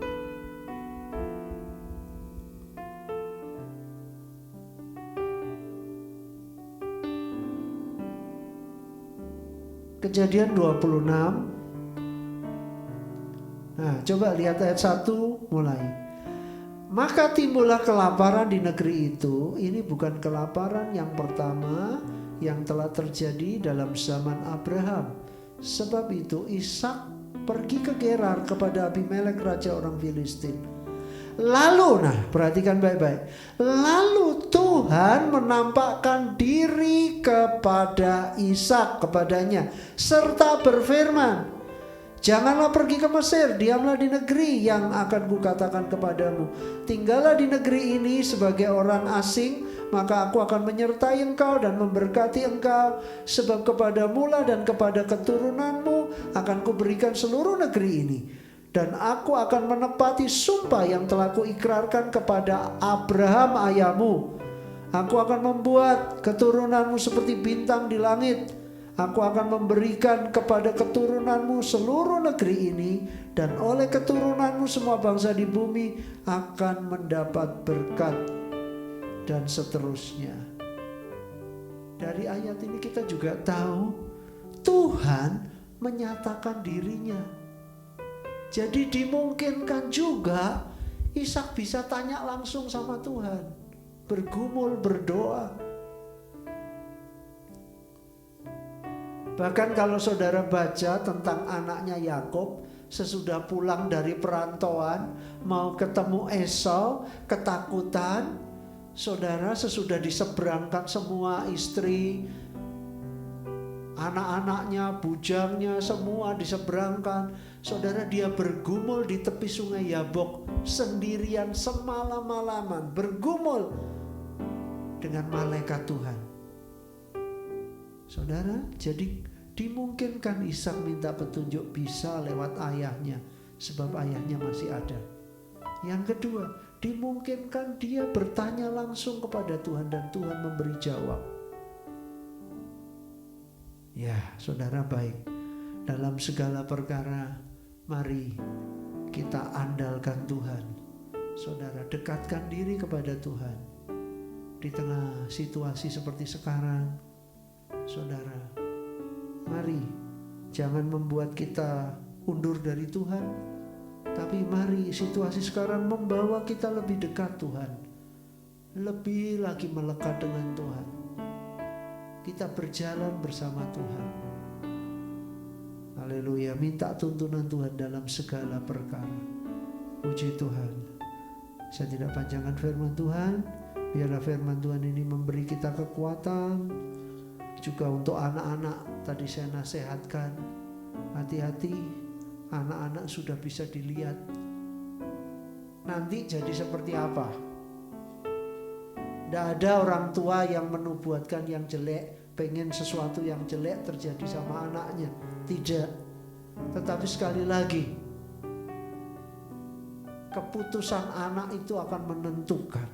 Kejadian 26. Nah, coba lihat ayat 1 mulai. Maka timbullah kelaparan di negeri itu. Ini bukan kelaparan yang pertama yang telah terjadi dalam zaman Abraham. Sebab itu Ishak pergi ke Gerar kepada Abimelek raja orang Filistin. Lalu, perhatikan baik-baik. Lalu Tuhan menampakkan diri kepada Ishak, kepadanya, serta berfirman, janganlah pergi ke Mesir, diamlah di negeri yang akan kukatakan kepadamu. Tinggallah di negeri ini sebagai orang asing, maka aku akan menyertai engkau dan memberkati engkau. Sebab kepadamu lah dan kepada keturunanmu akan kuberikan seluruh negeri ini. Dan aku akan menepati sumpah yang telah kuikrarkan kepada Abraham ayahmu. Aku akan membuat keturunanmu seperti bintang di langit. Aku akan memberikan kepada keturunanmu seluruh negeri ini, dan oleh keturunanmu semua bangsa di bumi akan mendapat berkat, dan seterusnya. Dari ayat ini kita juga tahu Tuhan menyatakan dirinya. Jadi dimungkinkan juga Ishak bisa tanya langsung sama Tuhan, bergumul, berdoa. Bahkan kalau saudara baca tentang anaknya Yakub sesudah pulang dari perantauan, mau ketemu Esau, ketakutan. Saudara, sesudah diseberangkan semua istri, anak-anaknya, bujangnya, semua diseberangkan. Saudara, dia bergumul di tepi sungai Yabok sendirian semalam-malaman, bergumul dengan malaikat Tuhan. Saudara, jadi dimungkinkan Ishak minta petunjuk bisa lewat ayahnya, sebab ayahnya masih ada. Yang kedua, dimungkinkan dia bertanya langsung kepada Tuhan dan Tuhan memberi jawab. Ya, saudara, baik. Dalam segala perkara, mari kita andalkan Tuhan. Saudara, dekatkan diri kepada Tuhan. Di tengah situasi seperti sekarang, saudara, mari jangan membuat kita undur dari Tuhan, tapi mari situasi sekarang membawa kita lebih dekat Tuhan, lebih lagi melekat dengan Tuhan. Kita berjalan bersama Tuhan. Haleluya, minta tuntunan Tuhan dalam segala perkara. Puji Tuhan. Saya tidak panjangkan firman Tuhan. Biarlah firman Tuhan ini memberi kita kekuatan. Juga untuk anak-anak, tadi saya nasihatkan, hati-hati, anak-anak sudah bisa dilihat nanti jadi seperti apa. Tidak ada orang tua yang menubuatkan yang jelek, pengen sesuatu yang jelek terjadi sama anaknya. Tidak. Tetapi sekali lagi, keputusan anak itu akan menentukan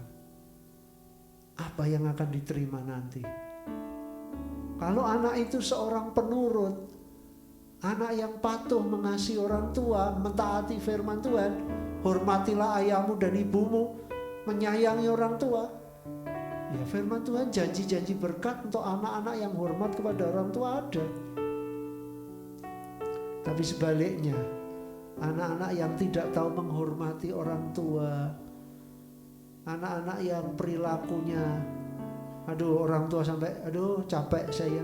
apa yang akan diterima nanti. Kalau anak itu seorang penurut, anak yang patuh mengasihi orang tua, mentaati firman Tuhan, hormatilah ayahmu dan ibumu, menyayangi orang tua. Ya, firman Tuhan janji-janji berkat untuk anak-anak yang hormat kepada orang tua ada. Tapi sebaliknya, anak-anak yang tidak tahu menghormati orang tua, anak-anak yang perilakunya, aduh orang tua sampai, aduh capek saya,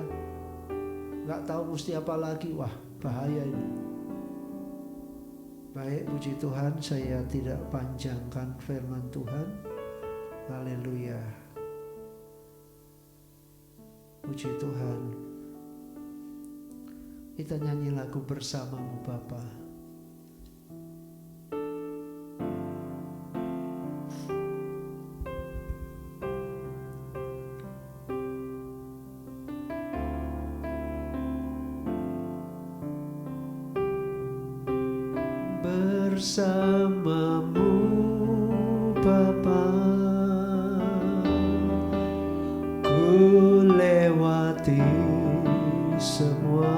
gak tahu mesti apa lagi, wah bahaya ini. Baik, puji Tuhan, saya tidak panjangkan firman Tuhan. Haleluya. Puji Tuhan. Kita nyanyi lagu Bersamamu Bapa. Bersamamu Bapa, ku lewati semua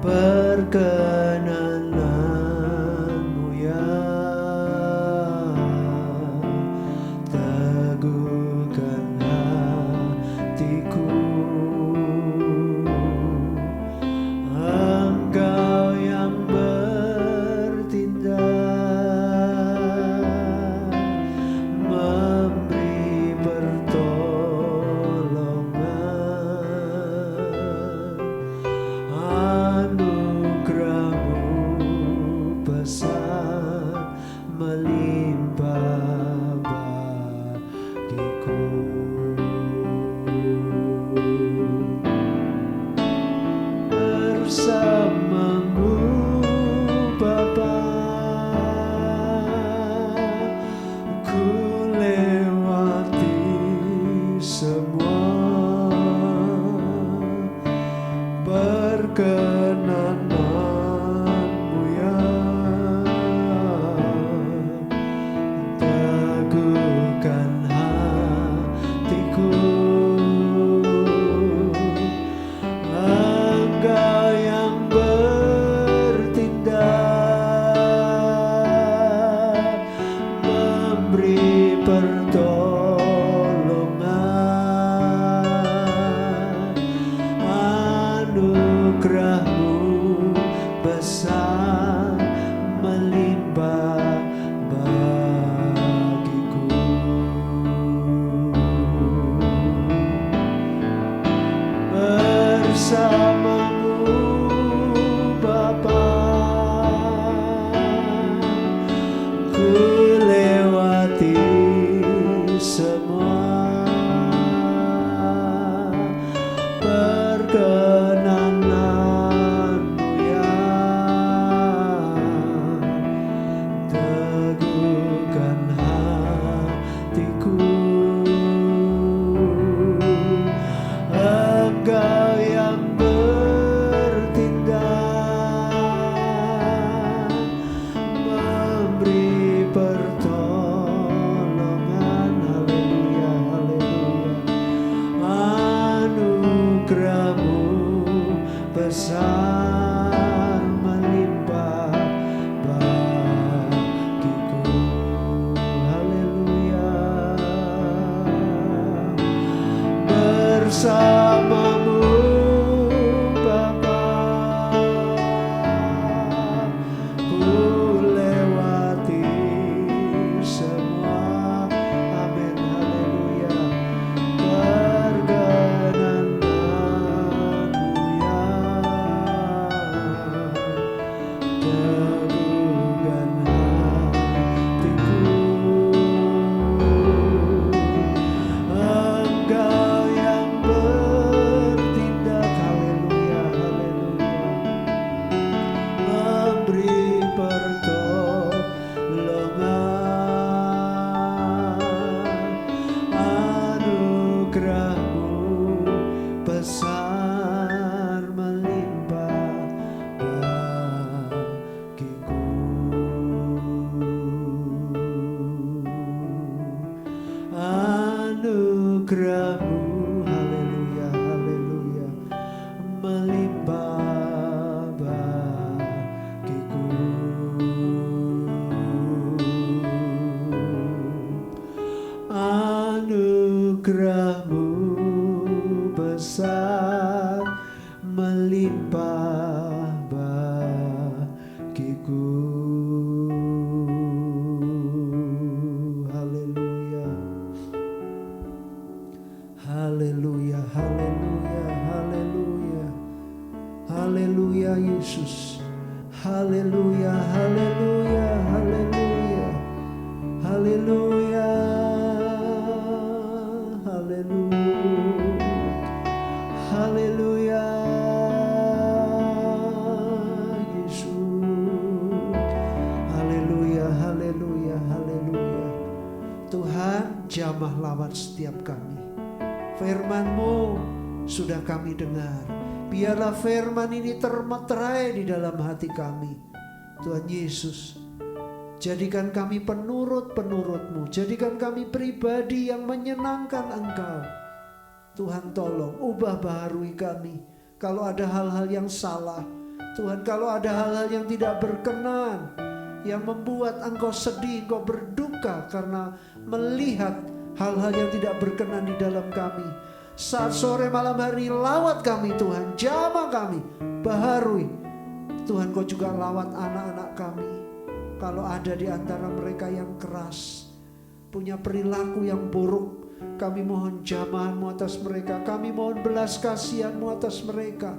perkenananmu ya, teguhkan hatiku. Engkau yang bertindak, memberi pertolongan, anugerah-Mu besar melimpah bagiku. Bersamamu Bapa, ku lewati semua perkenananmu ya, teguhkan hatiku. Engkau yang bertindak, memberi pertolongan, anugerah-Mu besar melimpah bagiku. Bersamamu Bapa, ku lewati semua perkenananmu ya, teguhkan hatiku. Engkau yang bertindak, memberi pertolongan, haleluya, haleluya. Anugerah-Mu besar melimpah bagiku, haleluya. Bersamamu Bapa, ku lewati semua, amin, haleluya, perkenananmu ya, anugerah-Mu, haleluya, haleluya, melimpah bagiku. Anugerah-Mu besar, melimpah bagiku. Haleluya, haleluya, haleluya, haleluya, haleluya Yesus, haleluya, haleluya, haleluya, haleluya, haleluya, haleluya Yesus, haleluya, haleluya, haleluya. Tuhan, jamah lawat setiap kami. Firman-Mu sudah kami dengar. Biarlah firman ini termeterai di dalam hati kami. Tuhan Yesus, jadikan kami penurut-penurut-Mu. Jadikan kami pribadi yang menyenangkan Engkau. Tuhan tolong ubah baharui kami. Kalau ada hal-hal yang salah, Tuhan, kalau ada hal-hal yang tidak berkenan, yang membuat Engkau sedih, Engkau berduka karena melihat hal-hal yang tidak berkenan di dalam kami. Saat sore malam hari lawat kami Tuhan, jamah kami, baharui. Tuhan, Kau juga lawat anak-anak kami. Kalau ada di antara mereka yang keras, punya perilaku yang buruk, kami mohon jamahan-Mu atas mereka. Kami mohon belas kasihan-Mu atas mereka.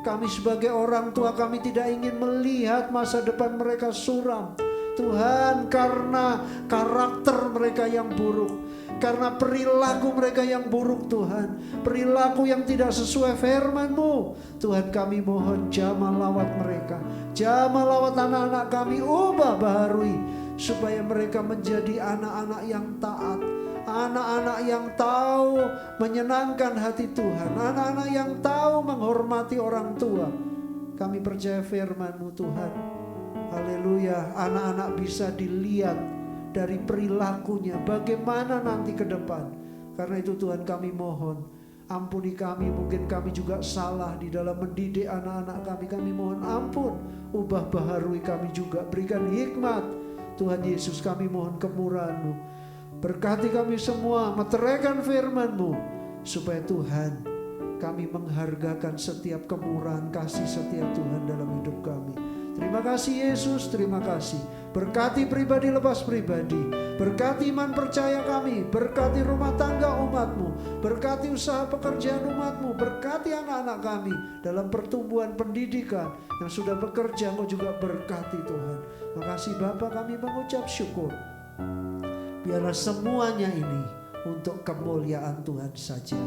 Kami sebagai orang tua, kami tidak ingin melihat masa depan mereka suram. Tuhan, karena karakter mereka yang buruk, karena perilaku mereka yang buruk Tuhan, perilaku yang tidak sesuai firman-Mu, Tuhan, kami mohon jamah lawat mereka, jamah lawat anak-anak kami, ubah baharui, supaya mereka menjadi anak-anak yang taat, anak-anak yang tahu menyenangkan hati Tuhan, anak-anak yang tahu menghormati orang tua. Kami percaya firman-Mu Tuhan. Haleluya, anak-anak bisa dilihat dari perilakunya bagaimana nanti ke depan. Karena itu Tuhan, kami mohon ampuni kami, mungkin kami juga salah di dalam mendidik anak-anak kami. Kami mohon ampun, ubah baharui kami juga, berikan hikmat. Tuhan Yesus, kami mohon kemurahan-Mu, berkati kami semua, meteraikan firman-Mu, supaya Tuhan, kami menghargakan setiap kemurahan kasih setiap Tuhan dalam hidup kami. Terima kasih Yesus, terima kasih. Berkati pribadi lepas pribadi, berkati iman percaya kami, berkati rumah tangga umat-Mu, berkati usaha pekerjaan umat-Mu, berkati anak-anak kami dalam pertumbuhan pendidikan yang sudah bekerja, Engkau juga berkati Tuhan. Terima kasih Bapa, kami mengucap syukur. Biarlah semuanya ini untuk kemuliaan Tuhan saja.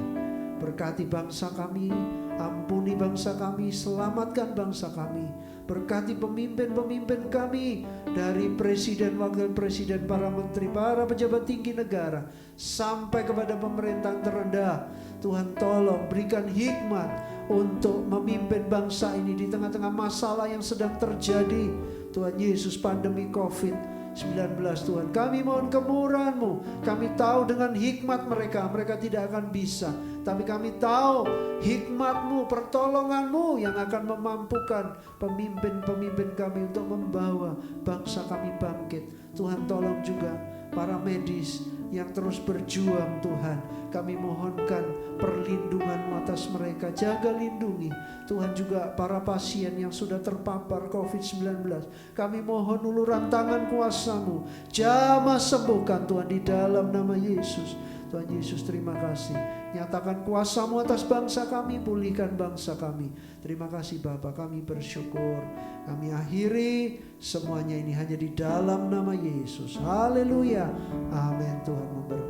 Berkati bangsa kami, ampuni bangsa kami, selamatkan bangsa kami. Berkati pemimpin-pemimpin kami, dari presiden, wakil presiden, para menteri, para pejabat tinggi negara, sampai kepada pemerintahan terendah. Tuhan tolong berikan hikmat untuk memimpin bangsa ini di tengah-tengah masalah yang sedang terjadi. Tuhan Yesus, pandemi COVID-19 Tuhan, kami mohon kemurahan-Mu. Kami tahu dengan hikmat mereka tidak akan bisa, tapi kami tahu hikmat-Mu, pertolongan-Mu yang akan memampukan pemimpin-pemimpin kami untuk membawa bangsa kami bangkit. Tuhan tolong juga para medis yang terus berjuang Tuhan, kami mohonkan perlindungan-Mu atas mereka, jaga lindungi Tuhan. Juga para pasien yang sudah terpapar COVID-19, kami mohon uluran tangan kuasa-Mu, jamah sembuhkan Tuhan di dalam nama Yesus. Tuhan Yesus, terima kasih. Nyatakan kuasa-Mu atas bangsa kami, pulihkan bangsa kami. Terima kasih Bapa, kami bersyukur. Kami akhiri semuanya ini hanya di dalam nama Yesus. Haleluya. Amin. Tuhan memberkati.